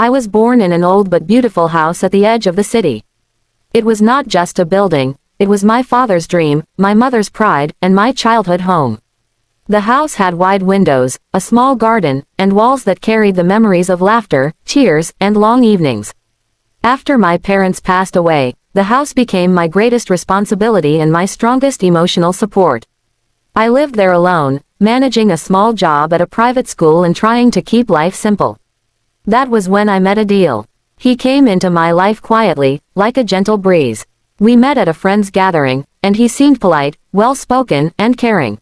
I was born in an old but beautiful house at the edge of the city. It was not just a building, it was my father's dream, my mother's pride, and my childhood home. The house had wide windows, a small garden, and walls that carried the memories of laughter, tears, and long evenings. After my parents passed away, the house became my greatest responsibility and my strongest emotional support. I lived there alone, managing a small job at a private school and trying to keep life simple. That was when I met Adil. He came into my life quietly, like a gentle breeze. We met at a friend's gathering, and he seemed polite, well-spoken, and caring.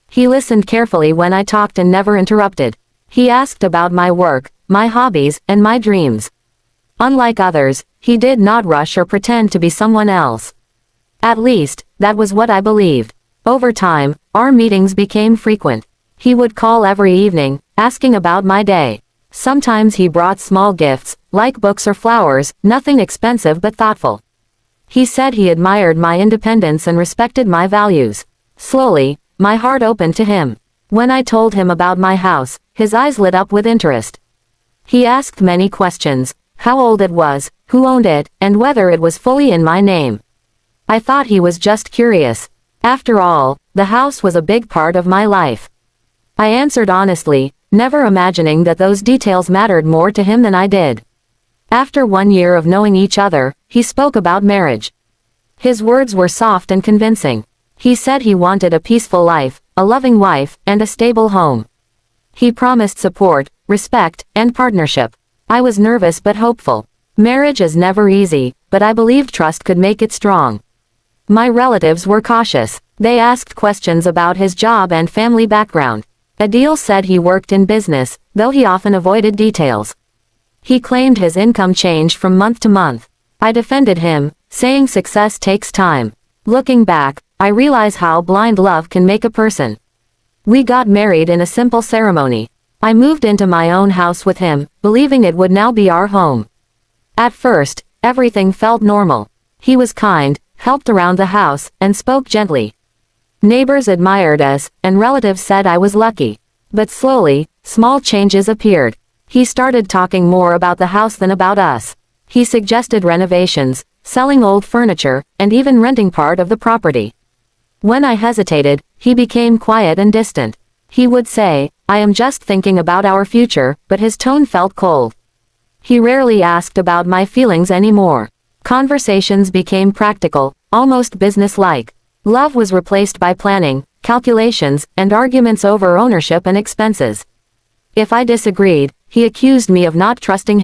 He listened carefully when I talked and never interrupted. He asked about my work, my hobbies, and my dreams. Unlike others, he did not rush or pretend to be someone else. At least, that was what I believed. Over time, our meetings became frequent. He would call every evening, asking about my day. Sometimes he brought small gifts, like books or flowers, nothing expensive but thoughtful. He said he admired my independence and respected my values. Slowly, my heart opened to him. When I told him about my house, his eyes lit up with interest. He asked many questions: how old it was, who owned it, and whether it was fully in my name. I thought he was just curious. After all, the house was a big part of my life. I answered honestly, never imagining that those details mattered more to him than I did. After 1 year of knowing each other, he spoke about marriage. His words were soft and convincing. He said he wanted a peaceful life, a loving wife, and a stable home. He promised support, respect, and partnership. I was nervous but hopeful. Marriage is never easy, but I believed trust could make it strong. My relatives were cautious. They asked questions about his job and family background. Adil said he worked in business, though he often avoided details. He claimed his income changed from month to month. I defended him, saying success takes time. Looking back, I realize how blind love can make a person. We got married in a simple ceremony. I moved into my own house with him, believing it would now be our home. At first, everything felt normal. He was kind, helped around the house, and spoke gently. Neighbors admired us, and relatives said I was lucky. But slowly, small changes appeared. He started talking more about the house than about us. He suggested renovations, selling old furniture, and even renting part of the property. When I hesitated, he became quiet and distant. He would say, "I am just thinking about our future," but his tone felt cold. He rarely asked about my feelings anymore. Conversations became practical, almost business-like. Love was replaced by planning, calculations, and arguments over ownership and expenses. If I disagreed, he accused me of not trusting